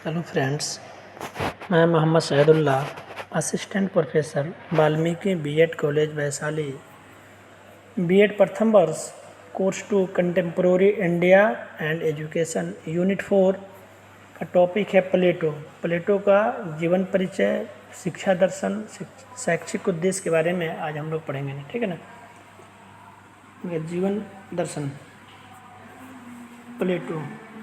Hello friends, मैं Mohammad Shahdullah, assistant professor Valmiki BEd college Vaishali, BEd प्रथम वर्ष, course 2 contemporary India and education, unit 4 का topic है प्लेटो का जीवन परिचय, शिक्षा दर्शन, शैक्षिक उद्देश्य के बारे में आज हम लोग पढ़ेंगे। ठीक है ना। जीवन दर्शन। प्लेटो,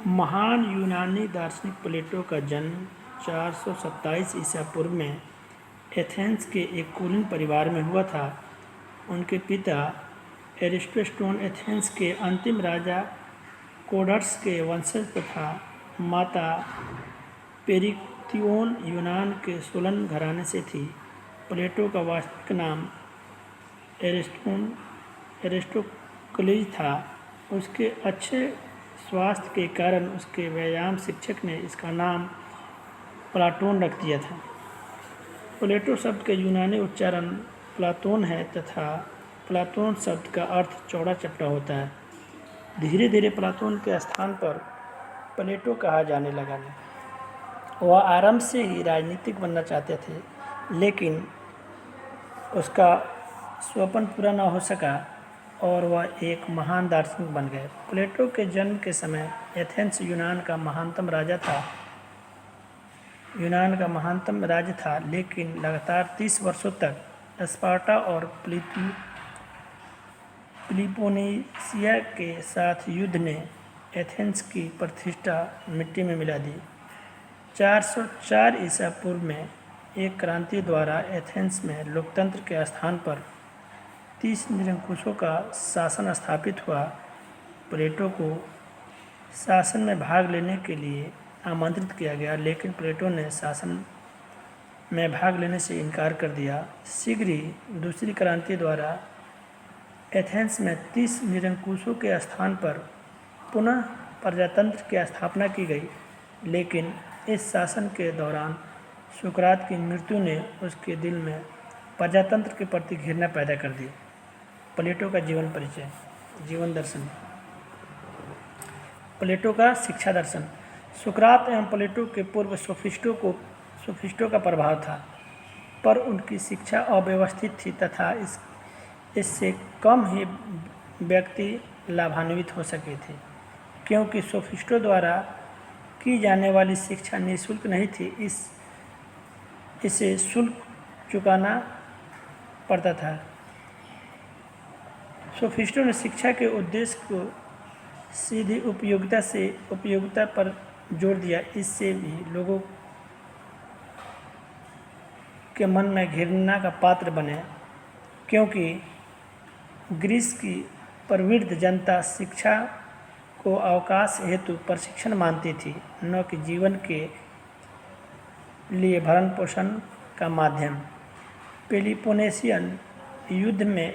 महान यूनानी दार्शनिक प्लेटो का जन्म 427 ईसा पूर्व में एथेंस के एक कुलीन परिवार में हुआ था। उनके पिता एरिस्टोस्टोन एथेंस के अंतिम राजा कोडर्स के वंशज तथा माता पेरिक्तियोन यूनान के सोलन घराने से थी। प्लेटो का वास्तविक नाम एरिस्टोक्लीज था। उसके अच्छे स्वास्थ्य के कारण उसके व्यायाम शिक्षक ने इसका नाम प्लाटोन रख दिया था। प्लेटो शब्द के यूनानी उच्चारण प्लातोन है तथा प्लातोन शब्द का अर्थ चौड़ा चपटा होता है। धीरे धीरे प्लातोन के स्थान पर प्लेटो कहा जाने लगा। वह आरंभ से ही राजनीतिक बनना चाहते थे, लेकिन उसका स्वप्न पूरा न हो सका और वह एक महान दार्शनिक बन गए। प्लेटो के जन्म के समय एथेंस यूनान का महानतम राज्य था, लेकिन लगातार 30 वर्षों तक स्पार्टा और पेलोपोनेसिया के साथ युद्ध ने एथेंस की प्रतिष्ठा मिट्टी में मिला दी। 404 ईसा पूर्व में एक क्रांति द्वारा एथेंस में लोकतंत्र के स्थान पर 30 निरंकुशों का शासन स्थापित हुआ। प्लेटो को शासन में भाग लेने के लिए आमंत्रित किया गया, लेकिन प्लेटो ने शासन में भाग लेने से इनकार कर दिया। शीघ्र ही दूसरी क्रांति द्वारा एथेंस में 30 निरंकुशों के स्थान पर पुनः प्रजातंत्र की स्थापना की गई, लेकिन इस शासन के दौरान सुकरात की मृत्यु ने उसके दिल में प्रजातंत्र के प्रति घृणा पैदा कर दी। प्लेटो का जीवन परिचय। जीवन दर्शन। प्लेटो का शिक्षा दर्शन। सुकरात एवं प्लेटो के पूर्व सोफिस्टों का प्रभाव था, पर उनकी शिक्षा अव्यवस्थित थी तथा इससे कम ही व्यक्ति लाभान्वित हो सके थे, क्योंकि सोफिस्टों द्वारा की जाने वाली शिक्षा निःशुल्क नहीं थी। इसे शुल्क चुकाना पड़ता था। सोफिस्टों ने शिक्षा के उद्देश्य को सीधी उपयोगिता पर जोर दिया। इससे भी लोगों के मन में घृणा का पात्र बने, क्योंकि ग्रीस की प्रवृत्त जनता शिक्षा को अवकाश हेतु प्रशिक्षण मानती थी, न कि जीवन के लिए भरण पोषण का माध्यम। पेलोपोनेसियन युद्ध में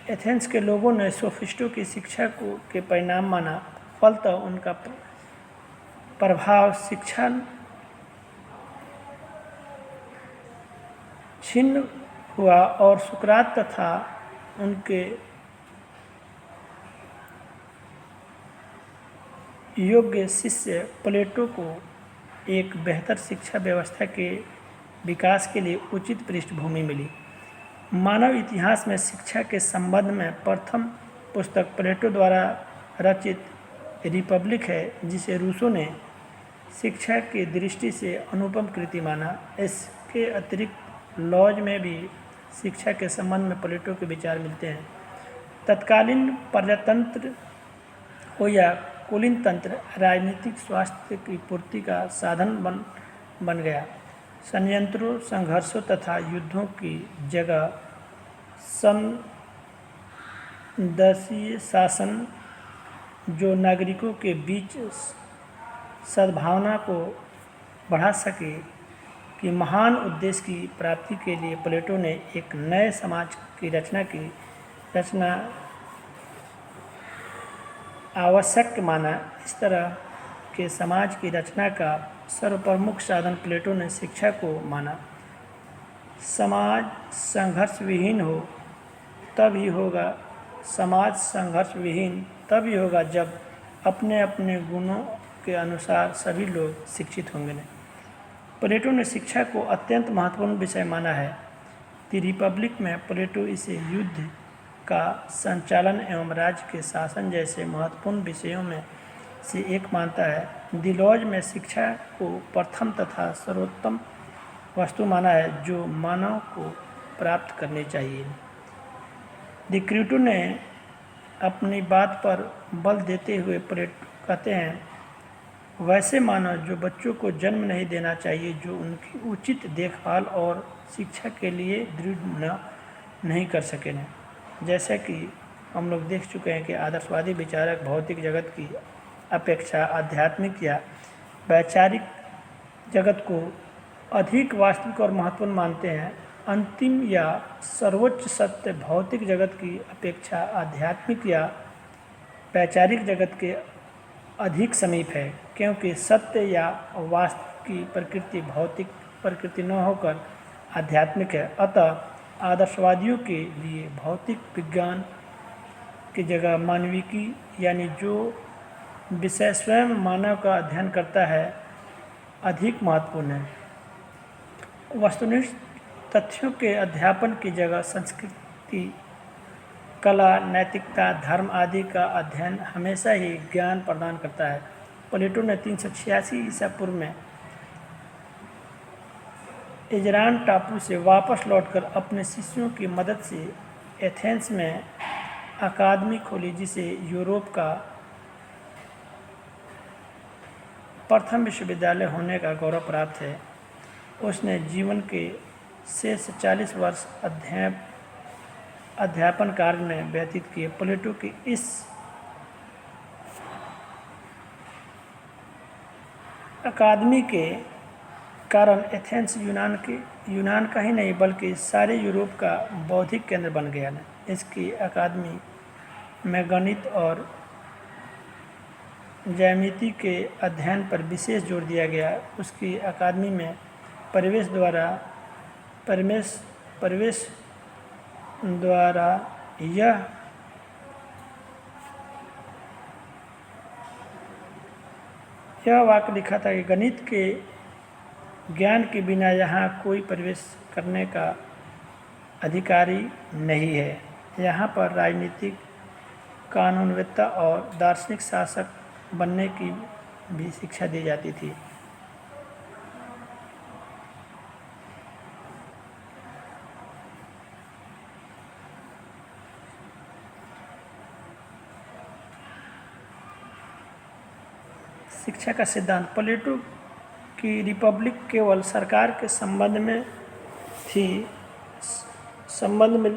एथेंस के लोगों ने सोफिस्टों की शिक्षा के परिणाम माना। फलतः उनका प्रभाव शिक्षा छिन्न हुआ और सुकरात तथा उनके योग्य शिष्य प्लेटो को एक बेहतर शिक्षा व्यवस्था के विकास के लिए उचित पृष्ठभूमि मिली। मानव इतिहास में शिक्षा के संबंध में प्रथम पुस्तक प्लेटो द्वारा रचित रिपब्लिक है, जिसे रूसो ने शिक्षा की दृष्टि से अनुपम कृति माना। इसके अतिरिक्त लॉज में भी शिक्षा के संबंध में प्लेटो के विचार मिलते हैं। तत्कालीन प्रजातंत्र हो या कुलीन तंत्र, राजनीतिक स्वास्थ्य की पूर्ति का साधन बन गया। संयंत्रों, संघर्षों तथा युद्धों की जगह समदर्शी शासन, जो नागरिकों के बीच सद्भावना को बढ़ा सके, कि महान उद्देश्य की प्राप्ति के लिए प्लेटो ने एक नए समाज की रचना आवश्यक माना। इस तरह के समाज की रचना का सर्वप्रमुख साधन प्लेटो ने शिक्षा को माना। समाज संघर्ष विहीन तभी होगा जब अपने अपने गुणों के अनुसार सभी लोग शिक्षित होंगे। प्लेटो ने शिक्षा को अत्यंत महत्वपूर्ण विषय माना है। द रिपब्लिक में प्लेटो इसे युद्ध का संचालन एवं राज्य के शासन जैसे महत्वपूर्ण विषयों में से एक मानता है। द लॉज में शिक्षा को प्रथम तथा सर्वोत्तम वस्तु माना है जो मानव को प्राप्त करनी चाहिए। द क्रीटो ने अपनी बात पर बल देते हुए प्लेटो कहते हैं, वैसे मानव जो बच्चों को जन्म नहीं देना चाहिए जो उनकी उचित देखभाल और शिक्षा के लिए दृढ़ नहीं कर सके। जैसा कि हम लोग देख चुके हैं कि आदर्शवादी विचारक भौतिक जगत की अपेक्षा आध्यात्मिक या वैचारिक जगत को अधिक वास्तविक और महत्वपूर्ण मानते हैं। अंतिम या सर्वोच्च सत्य भौतिक जगत की अपेक्षा आध्यात्मिक या वैचारिक जगत के अधिक समीप है, क्योंकि सत्य या वास्तव की प्रकृति भौतिक प्रकृति न होकर आध्यात्मिक है। अतः आदर्शवादियों के लिए भौतिक विज्ञान की जगह मानविकी यानी जो विषय स्वयं मानव का अध्ययन करता है अधिक महत्वपूर्ण है। वस्तुनिष्ठ तथ्यों के अध्यापन की जगह संस्कृति, कला, नैतिकता, धर्म आदि का अध्ययन हमेशा ही ज्ञान प्रदान करता है। प्लेटो ने 386 ईसा पूर्व में इजरान टापू से वापस लौटकर अपने शिष्यों की मदद से एथेंस में अकादमी खोली, जिसे यूरोप का प्रथम विश्वविद्यालय होने का गौरव प्राप्त है। उसने जीवन के शेष 40 वर्ष अध्यापन कार्य में व्यतीत किए। प्लेटो की इस अकादमी के कारण एथेंस यूनान का ही नहीं बल्कि सारे यूरोप का बौद्धिक केंद्र बन गया। इसकी अकादमी में गणित और ज्यामिति के अध्ययन पर विशेष जोर दिया गया। उसकी अकादमी में प्रवेश द्वारा यह वाक्य लिखा था कि गणित के ज्ञान के बिना यहाँ कोई प्रवेश करने का अधिकारी नहीं है। यहाँ पर राजनीतिक, कानूनवेत्ता और दार्शनिक शासक बनने की भी शिक्षा दी जाती थी। शिक्षा का सिद्धांत। प्लेटो की रिपब्लिक केवल सरकार के संबंध में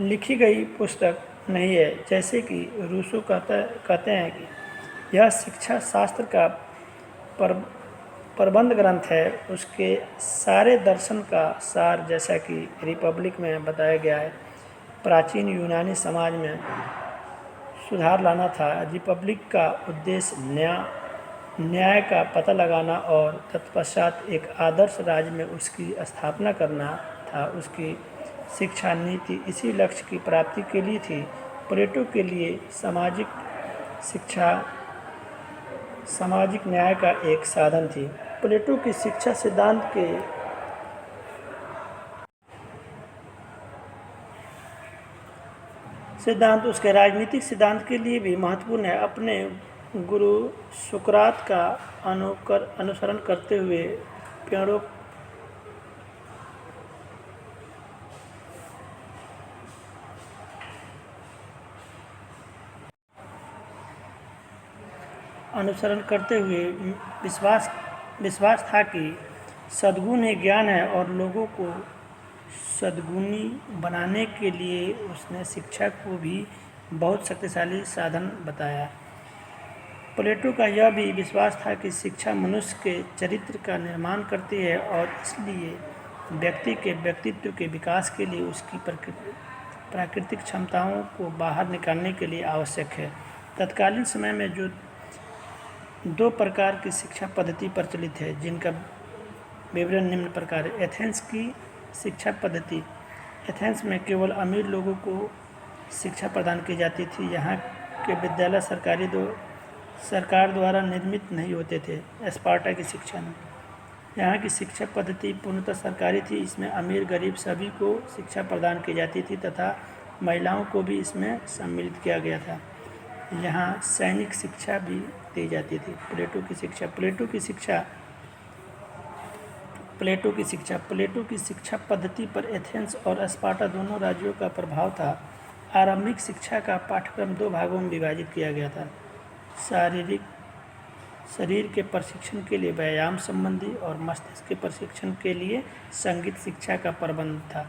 लिखी गई पुस्तक नहीं है, जैसे कि रूसो कहते हैं कि यह शिक्षा शास्त्र का प्रबंध ग्रंथ है। उसके सारे दर्शन का सार, जैसा कि रिपब्लिक में बताया गया है, प्राचीन यूनानी समाज में सुधार लाना था। रिपब्लिक का उद्देश्य न्याय का पता लगाना और तत्पश्चात एक आदर्श राज्य में उसकी स्थापना करना था। उसकी शिक्षा नीति इसी लक्ष्य की प्राप्ति के लिए थी। प्लेटो के लिए सामाजिक शिक्षा सामाजिक न्याय का एक साधन थी। प्लेटो की शिक्षा सिद्धांत उसके राजनीतिक सिद्धांत के लिए भी महत्वपूर्ण है। अपने गुरु सुकरात का अनुसरण करते हुए पेड़ों विश्वास था कि सद्गुण ही ज्ञान है और लोगों को सद्गुणी बनाने के लिए उसने शिक्षा को भी बहुत शक्तिशाली साधन बताया। प्लेटो का यह भी विश्वास था कि शिक्षा मनुष्य के चरित्र का निर्माण करती है और इसलिए व्यक्ति के व्यक्तित्व के विकास के लिए उसकी प्राकृतिक क्षमताओं को बाहर निकालने के लिए आवश्यक है। तत्कालीन समय में जो 2 प्रकार की शिक्षा पद्धति प्रचलित है, जिनका विवरण निम्न प्रकार है। एथेंस की शिक्षा पद्धति। एथेंस में केवल अमीर लोगों को शिक्षा प्रदान की जाती थी। यहाँ के विद्यालय सरकार द्वारा निर्मित नहीं होते थे। स्पार्टा की शिक्षा में यहाँ की शिक्षा पद्धति पूर्णतः सरकारी थी। इसमें अमीर गरीब सभी को शिक्षा प्रदान की जाती थी तथा महिलाओं को भी इसमें सम्मिलित किया गया था। यहाँ सैनिक शिक्षा भी दी जाती थी। प्लेटो की शिक्षा पद्धति पर एथेंस और स्पार्टा दोनों राज्यों का प्रभाव था। आरंभिक शिक्षा का पाठ्यक्रम 2 भागों में विभाजित किया गया था। शरीर के प्रशिक्षण के लिए व्यायाम संबंधी और मस्तिष्क के प्रशिक्षण के लिए संगीत शिक्षा का प्रबंध था।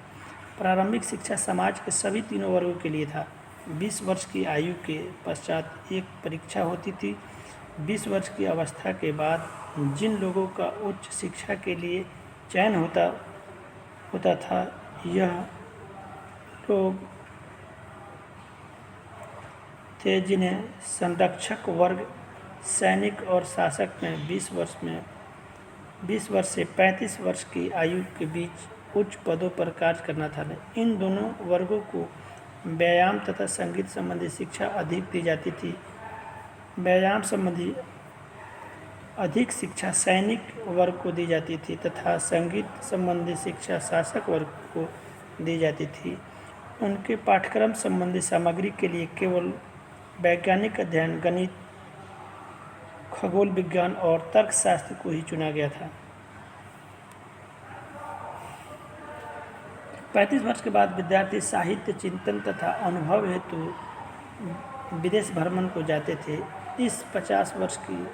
प्रारंभिक शिक्षा समाज के सभी तीनों वर्गों के लिए था। 20 वर्ष की आयु के पश्चात एक परीक्षा होती थी। 20 वर्ष की अवस्था के बाद जिन लोगों का उच्च शिक्षा के लिए चयन होता था, यह लोग थे जिन्हें संरक्षक वर्ग, सैनिक और शासक में 20 वर्ष से 35 वर्ष की आयु के बीच उच्च पदों पर कार्य करना था। इन दोनों वर्गों को व्यायाम तथा संगीत संबंधी शिक्षा अधिक दी जाती थी। व्यायाम संबंधी अधिक शिक्षा सैनिक वर्ग को दी जाती थी तथा संगीत संबंधी शिक्षा शासक वर्ग को दी जाती थी। उनके पाठ्यक्रम संबंधी सामग्री के लिए केवल वैज्ञानिक अध्ययन, गणित, खगोल विज्ञान और तर्कशास्त्र को ही चुना गया था। 35 वर्ष के बाद विद्यार्थी साहित्य चिंतन तथा अनुभव हेतु विदेश भ्रमण को जाते थे। इस 50 वर्ष की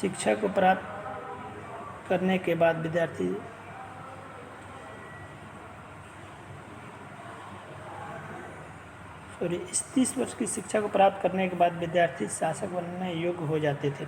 शिक्षा को प्राप्त करने के बाद विद्यार्थी इस 30 वर्ष की शिक्षा को प्राप्त करने के बाद विद्यार्थी शासक बनने योग्य हो जाते थे।